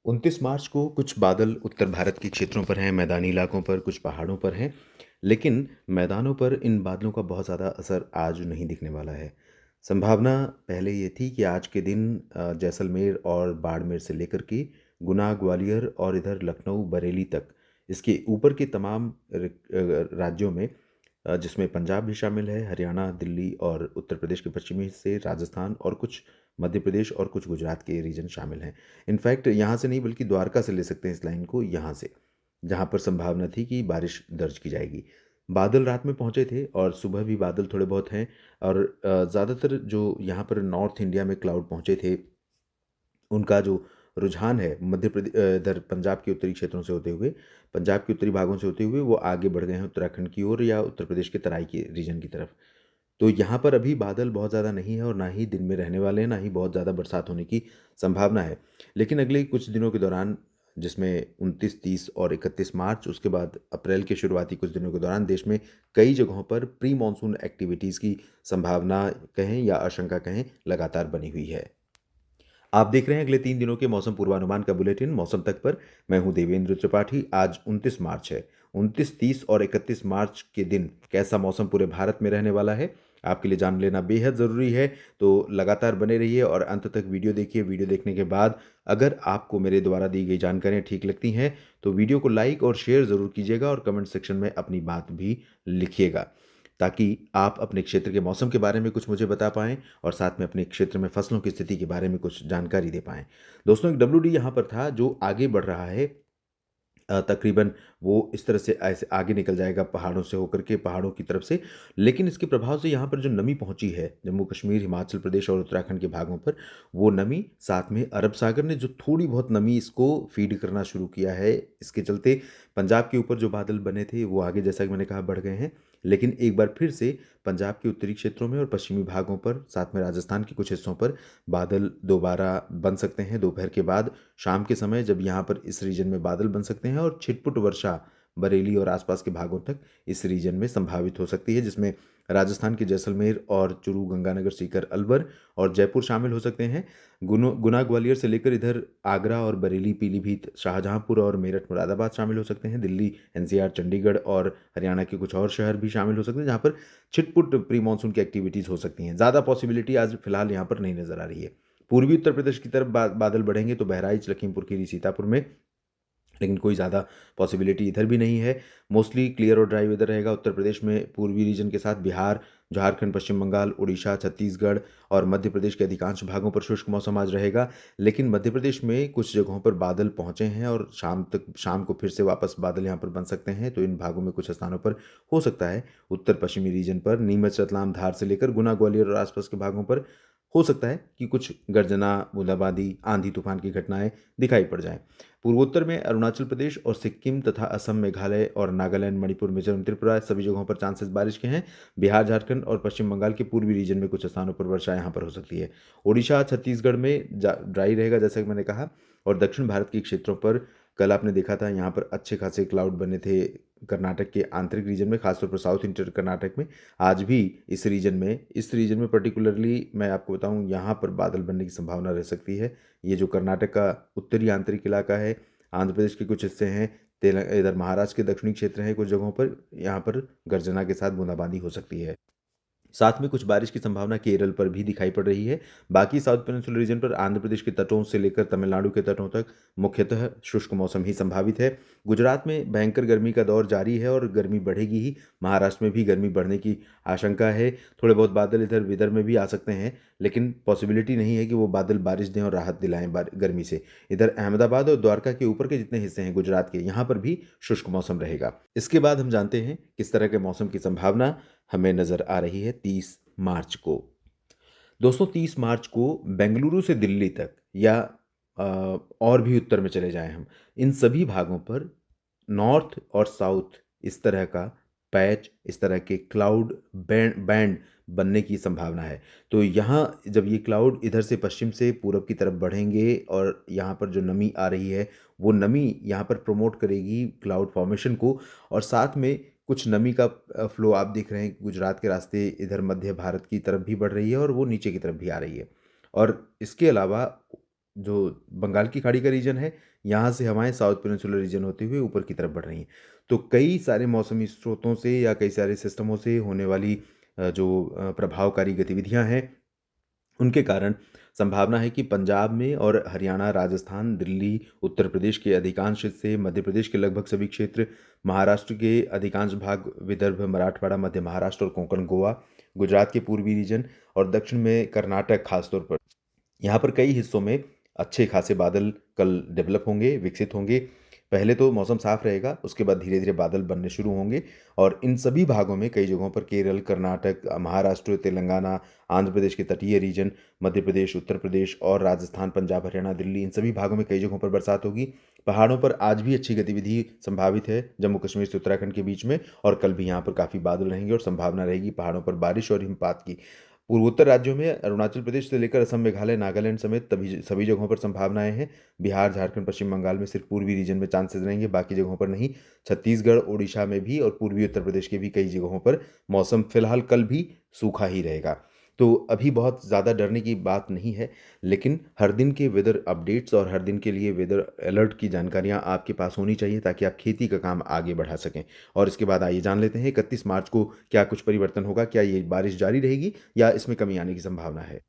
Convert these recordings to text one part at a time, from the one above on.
29 मार्च को कुछ बादल उत्तर भारत के क्षेत्रों पर हैं, मैदानी इलाकों पर, कुछ पहाड़ों पर हैं, लेकिन मैदानों पर इन बादलों का बहुत ज़्यादा असर आज नहीं दिखने वाला है। संभावना पहले ये थी कि आज के दिन जैसलमेर और बाड़मेर से लेकर के गुना, ग्वालियर और इधर लखनऊ, बरेली तक, इसके ऊपर के तमाम राज्यों में जिसमें पंजाब भी शामिल है, हरियाणा, दिल्ली और उत्तर प्रदेश के पश्चिमी हिस्से, राजस्थान और कुछ मध्य प्रदेश और कुछ गुजरात के रीजन शामिल हैं। इनफैक्ट यहाँ से नहीं बल्कि द्वारका से ले सकते हैं इस लाइन को, यहाँ से, जहाँ पर संभावना थी कि बारिश दर्ज की जाएगी। बादल रात में पहुँचे थे और सुबह भी बादल थोड़े बहुत हैं और ज़्यादातर जो यहाँ पर नॉर्थ इंडिया में क्लाउड पहुँचे थे, उनका जो रुझान है इधर पंजाब के उत्तरी क्षेत्रों से होते हुए, पंजाब के उत्तरी भागों से होते हुए वो आगे बढ़ गए हैं उत्तराखंड की ओर या उत्तर प्रदेश के तराई के रीजन की तरफ। तो यहाँ पर अभी बादल बहुत ज़्यादा नहीं है और ना ही दिन में रहने वाले हैं, ना ही बहुत ज़्यादा बरसात होने की संभावना है। लेकिन अगले कुछ दिनों के दौरान, जिसमें 29, 30 और 31 मार्च, उसके बाद अप्रैल के शुरुआती कुछ दिनों के दौरान देश में कई जगहों पर प्री मानसून एक्टिविटीज़ की संभावना कहें या आशंका कहें, लगातार बनी हुई है। आप देख रहे हैं अगले 3 दिनों के मौसम पूर्वानुमान का बुलेटिन मौसम तक पर। मैं हूं देवेंद्र त्रिपाठी। आज 29 मार्च है। 29, 30 और 31 मार्च के दिन कैसा मौसम पूरे भारत में रहने वाला है, आपके लिए जान लेना बेहद ज़रूरी है। तो लगातार बने रहिए और अंत तक वीडियो देखिए। वीडियो देखने के बाद अगर आपको मेरे द्वारा दी गई जानकारियाँ ठीक लगती हैं, तो वीडियो को लाइक और शेयर ज़रूर कीजिएगा और कमेंट सेक्शन में अपनी बात भी लिखिएगा, ताकि आप अपने क्षेत्र के मौसम के बारे में कुछ मुझे बता पाएँ और साथ में अपने क्षेत्र में फसलों की स्थिति के बारे में कुछ जानकारी दे पाएँ। दोस्तों, एक डब्ल्यूडी यहाँ पर था जो आगे बढ़ रहा है। तकरीबन वो इस तरह से ऐसे आगे निकल जाएगा पहाड़ों से होकर के, पहाड़ों की तरफ से। लेकिन इसके प्रभाव से यहाँ पर जो नमी पहुँची है, जम्मू कश्मीर, हिमाचल प्रदेश और उत्तराखंड के भागों पर, वो नमी, साथ में अरब सागर ने जो थोड़ी बहुत नमी इसको फ़ीड करना शुरू किया है, इसके चलते पंजाब के ऊपर जो बादल बने थे, वो आगे जैसा कि मैंने कहा बढ़ गए हैं। लेकिन एक बार फिर से पंजाब के उत्तरी क्षेत्रों में और पश्चिमी भागों पर, साथ में राजस्थान के कुछ हिस्सों पर बादल दोबारा बन सकते हैं दोपहर के बाद, शाम के समय, जब यहाँ पर इस रीजन में बादल बन सकते हैं और छिटपुट वर्षा बरेली और आसपास के भागों तक इस रीजन में संभावित हो सकती है, जिसमें राजस्थान के जैसलमेर और चूरू, गंगानगर, सीकर, अलवर और जयपुर शामिल हो सकते हैं। गुना, ग्वालियर से लेकर इधर आगरा और बरेली, पीलीभीत, शाहजहांपुर और मेरठ, मुरादाबाद शामिल हो सकते हैं। दिल्ली, एनसीआर, चंडीगढ़ और हरियाणा के कुछ और शहर भी शामिल हो सकते हैं, जहाँ पर छिटपुट प्री मानसून की एक्टिविटीज़ हो सकती हैं। ज़्यादा पॉसिबिलिटी आज फिलहाल यहाँ पर नहीं नज़र आ रही है। पूर्वी उत्तर प्रदेश की तरफ बादल बढ़ेंगे तो बहराइच, लखीमपुर खीरी, सीतापुर में, लेकिन कोई ज़्यादा पॉसिबिलिटी इधर भी नहीं है। मोस्टली क्लियर और ड्राई वेदर रहेगा उत्तर प्रदेश में, पूर्वी रीजन के साथ बिहार, झारखंड, पश्चिम बंगाल, उड़ीसा, छत्तीसगढ़ और मध्य प्रदेश के अधिकांश भागों पर शुष्क मौसम आज रहेगा। लेकिन मध्य प्रदेश में कुछ जगहों पर बादल पहुंचे हैं और शाम को फिर से वापस बादल यहाँ पर बन सकते हैं। तो इन भागों में कुछ स्थानों पर हो सकता है, उत्तर पश्चिमी रीजन पर, नीमच, रतलाम, धार से लेकर गुना, ग्वालियर और आसपास के भागों पर हो सकता है कि कुछ गर्जना, बूंदाबांदी, आंधी तूफान की घटनाएं दिखाई पड़ जाएं। पूर्वोत्तर में अरुणाचल प्रदेश और सिक्किम तथा असम, मेघालय और नागालैंड, मणिपुर, मिजोरम, त्रिपुरा, सभी जगहों पर चांसेस बारिश के हैं। बिहार, झारखंड और पश्चिम बंगाल के पूर्वी रीजन में कुछ स्थानों पर वर्षा यहाँ पर हो सकती है। ओडिशा, छत्तीसगढ़ में ड्राई रहेगा जैसा कि मैंने कहा। और दक्षिण भारत के क्षेत्रों पर कल आपने देखा था, यहाँ पर अच्छे खासे क्लाउड बने थे कर्नाटक के आंतरिक रीजन में, खासतौर पर साउथ इंटर कर्नाटक में। आज भी इस रीजन में पर्टिकुलरली मैं आपको बताऊं, यहाँ पर बादल बनने की संभावना रह सकती है। ये जो कर्नाटक का उत्तरी आंतरिक इलाका है, आंध्र प्रदेश के कुछ हिस्से हैं, इधर महाराष्ट्र के दक्षिणी क्षेत्र हैं, कुछ जगहों पर यहाँ पर गर्जना के साथ बूंदाबांदी हो सकती है। साथ में कुछ बारिश की संभावना केरल पर भी दिखाई पड़ रही है। बाकी साउथ पेनिनसुलर रीजन पर आंध्र प्रदेश के तटों से लेकर तमिलनाडु के तटों तक मुख्यतः शुष्क मौसम ही संभावित है। गुजरात में भयंकर गर्मी का दौर जारी है और गर्मी बढ़ेगी ही। महाराष्ट्र में भी गर्मी बढ़ने की आशंका है। थोड़े बहुत बादल इधर विदर्भ में भी आ सकते हैं, लेकिन पॉसिबिलिटी नहीं है कि वो बादल बारिश दें और राहत दिलाएं गर्मी से। इधर अहमदाबाद और द्वारका के ऊपर के जितने हिस्से हैं गुजरात के, यहाँ पर भी शुष्क मौसम रहेगा। इसके बाद हम जानते हैं किस तरह के मौसम की संभावना हमें नज़र आ रही है 30 मार्च को। दोस्तों, 30 मार्च को बेंगलुरु से दिल्ली तक या और भी उत्तर में चले जाएं हम, इन सभी भागों पर नॉर्थ और साउथ इस तरह का पैच, इस तरह के क्लाउड बैंड बनने की संभावना है। तो यहाँ जब ये क्लाउड इधर से पश्चिम से पूरब की तरफ बढ़ेंगे और यहाँ पर जो नमी आ रही है, वो नमी यहाँ पर प्रमोट करेगी क्लाउड फॉर्मेशन को। और साथ में कुछ नमी का फ्लो आप देख रहे हैं गुजरात के रास्ते इधर मध्य भारत की तरफ भी बढ़ रही है और वो नीचे की तरफ भी आ रही है। और इसके अलावा जो बंगाल की खाड़ी का रीजन है, यहाँ से हवाएँ साउथ पेनिनसुलर रीजन होते हुए ऊपर की तरफ बढ़ रही हैं। तो कई सारे मौसमी स्रोतों से या कई सारे सिस्टमों से होने वाली प्रभावकारी गतिविधियाँ हैं, उनके कारण संभावना है कि पंजाब में और हरियाणा, राजस्थान, दिल्ली, उत्तर प्रदेश के अधिकांश हिस्से, मध्य प्रदेश के लगभग सभी क्षेत्र, महाराष्ट्र के अधिकांश भाग, विदर्भ, मराठवाड़ा, मध्य महाराष्ट्र और कोंकण, गोवा, गुजरात के पूर्वी रीजन और दक्षिण में कर्नाटक खासतौर पर, यहाँ पर कई हिस्सों में अच्छे खासे बादल कल डेवलप होंगे, विकसित होंगे। पहले तो मौसम साफ रहेगा, उसके बाद धीरे-धीरे बादल बनने शुरू होंगे और इन सभी भागों में कई जगहों पर केरल, कर्नाटक, महाराष्ट्र, तेलंगाना, आंध्र प्रदेश के तटीय रीजन, मध्य प्रदेश, उत्तर प्रदेश और राजस्थान, पंजाब, हरियाणा, दिल्ली, इन सभी भागों में कई जगहों पर बरसात होगी। पहाड़ों पर आज भी अच्छी गतिविधि संभावित है, जम्मू कश्मीर से उत्तराखंड के बीच में, और कल भी यहाँ पर काफ़ी बादल रहेंगे और संभावना रहेगी पहाड़ों पर बारिश और हिमपात की। पूर्वोत्तर राज्यों में अरुणाचल प्रदेश से लेकर असम, मेघालय, नागालैंड समेत तभी सभी जगहों पर संभावनाएं हैं। बिहार, झारखंड, पश्चिम बंगाल में सिर्फ पूर्वी रीजन में चांसेस रहेंगे, बाकी जगहों पर नहीं। छत्तीसगढ़, ओडिशा में भी और पूर्वी उत्तर प्रदेश के भी कई जगहों पर मौसम फिलहाल कल भी सूखा ही रहेगा। तो अभी बहुत ज़्यादा डरने की बात नहीं है, लेकिन हर दिन के वेदर अपडेट्स और हर दिन के लिए वेदर अलर्ट की जानकारियाँ आपके पास होनी चाहिए ताकि आप खेती का काम आगे बढ़ा सकें। और इसके बाद आइए जान लेते हैं 31 मार्च को क्या कुछ परिवर्तन होगा, क्या ये बारिश जारी रहेगी या इसमें कमी आने की संभावना है।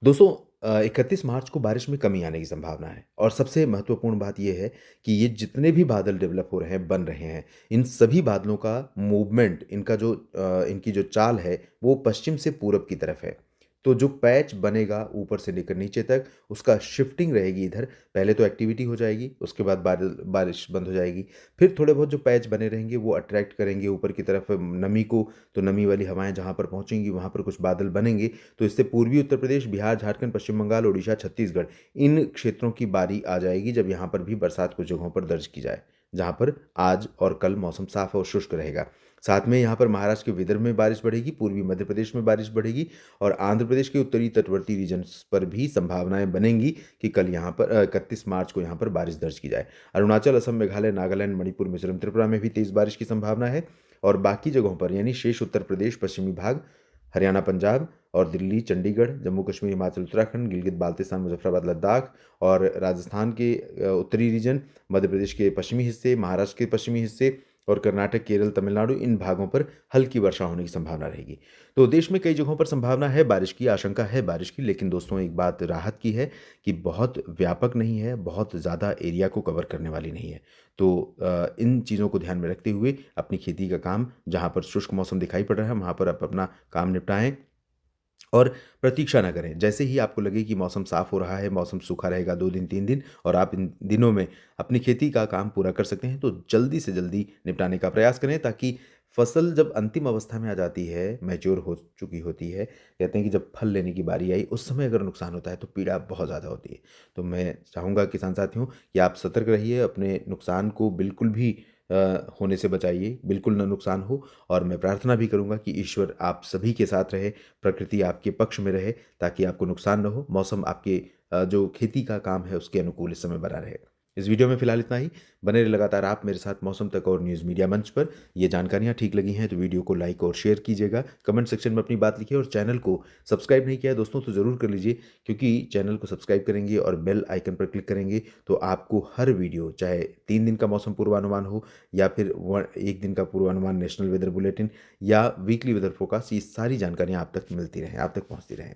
दोस्तों, 31 मार्च को बारिश में कमी आने की संभावना है और सबसे महत्वपूर्ण बात ये है कि ये जितने भी बादल डेवलप हो रहे हैं, बन रहे हैं, इन सभी बादलों का मूवमेंट, इनकी जो चाल है, वो पश्चिम से पूरब की तरफ है। तो जो पैच बनेगा ऊपर से लेकर नीचे तक, उसका शिफ्टिंग रहेगी इधर। पहले तो एक्टिविटी हो जाएगी, उसके बाद बारिश बंद हो जाएगी। फिर थोड़े बहुत जो पैच बने रहेंगे, वो अट्रैक्ट करेंगे ऊपर की तरफ नमी को, तो नमी वाली हवाएँ जहाँ पर पहुँचेंगी, वहाँ पर कुछ बादल बनेंगे। तो इससे पूर्वी उत्तर प्रदेश, बिहार, झारखंड, पश्चिम बंगाल, ओडिशा, छत्तीसगढ़, इन क्षेत्रों की बारी आ जाएगी जब यहाँ पर भी बरसात कुछ जगहों पर दर्ज की जाए, जहाँ पर आज और कल मौसम साफ और शुष्क रहेगा। साथ में यहाँ पर महाराष्ट्र के विदर्भ में बारिश बढ़ेगी, पूर्वी मध्य प्रदेश में बारिश बढ़ेगी और आंध्र प्रदेश के उत्तरी तटवर्ती रीजन्स पर भी संभावनाएं बनेंगी कि कल यहाँ पर 31 मार्च को यहाँ पर बारिश दर्ज की जाए। अरुणाचल, असम, मेघालय, नागालैंड, मणिपुर, मिजोरम, त्रिपुरा में भी तेज बारिश की संभावना है और बाकी जगहों पर यानी शेष उत्तर प्रदेश, पश्चिमी भाग, हरियाणा, पंजाब और दिल्ली, चंडीगढ़, जम्मू कश्मीर, हिमाचल, उत्तराखंड, गिलगित बाल्तिस्तान, मुजफ्फराबाद, लद्दाख और राजस्थान के उत्तरी रीजन, मध्य प्रदेश के पश्चिमी हिस्से, महाराष्ट्र के पश्चिमी हिस्से और कर्नाटक, केरल, तमिलनाडु, इन भागों पर हल्की वर्षा होने की संभावना रहेगी। तो देश में कई जगहों पर संभावना है बारिश की, आशंका है बारिश की, लेकिन दोस्तों एक बात राहत की है कि बहुत व्यापक नहीं है, बहुत ज़्यादा एरिया को कवर करने वाली नहीं है। तो इन चीज़ों को ध्यान में रखते हुए अपनी खेती का काम, जहाँ पर शुष्क मौसम दिखाई पड़ रहा है, वहाँ पर आप अपना काम निपटाएँ और प्रतीक्षा ना करें। जैसे ही आपको लगे कि मौसम साफ़ हो रहा है, मौसम सूखा रहेगा 2 दिन, 3 दिन और आप इन दिनों में अपनी खेती का काम पूरा कर सकते हैं, तो जल्दी से जल्दी निपटाने का प्रयास करें ताकि फसल जब अंतिम अवस्था में आ जाती है, मैच्योर हो चुकी होती है, कहते हैं कि जब फल लेने की बारी आई, उस समय अगर नुकसान होता है, तो पीड़ा बहुत ज़्यादा होती है। तो मैं चाहूँगा किसान साथियों कि आप सतर्क रहिए, अपने नुकसान को बिल्कुल भी होने से बचाइए, बिल्कुल ना नुकसान हो और मैं प्रार्थना भी करूँगा कि ईश्वर आप सभी के साथ रहे, प्रकृति आपके पक्ष में रहे ताकि आपको नुकसान ना हो, मौसम आपके जो खेती का काम है उसके अनुकूल इस समय बना रहे। इस वीडियो में फिलहाल इतना ही। बने रहिए लगातार आप मेरे साथ मौसम तक और न्यूज़ मीडिया मंच पर। ये जानकारियाँ ठीक लगी हैं तो वीडियो को लाइक और शेयर कीजिएगा, कमेंट सेक्शन में अपनी बात लिखिए और चैनल को सब्सक्राइब नहीं किया है दोस्तों तो ज़रूर कर लीजिए, क्योंकि चैनल को सब्सक्राइब करेंगे और बेल आइकन पर क्लिक करेंगे तो आपको हर वीडियो, चाहे 3 दिन का मौसम पूर्वानुमान हो या फिर 1 दिन का पूर्वानुमान, नेशनल वेदर बुलेटिन या वीकली वेदर फोरकास्ट, ये सारी जानकारियाँ आप तक मिलती रहें, आप तक पहुँचती रहें।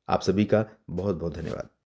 आप सभी का बहुत बहुत धन्यवाद।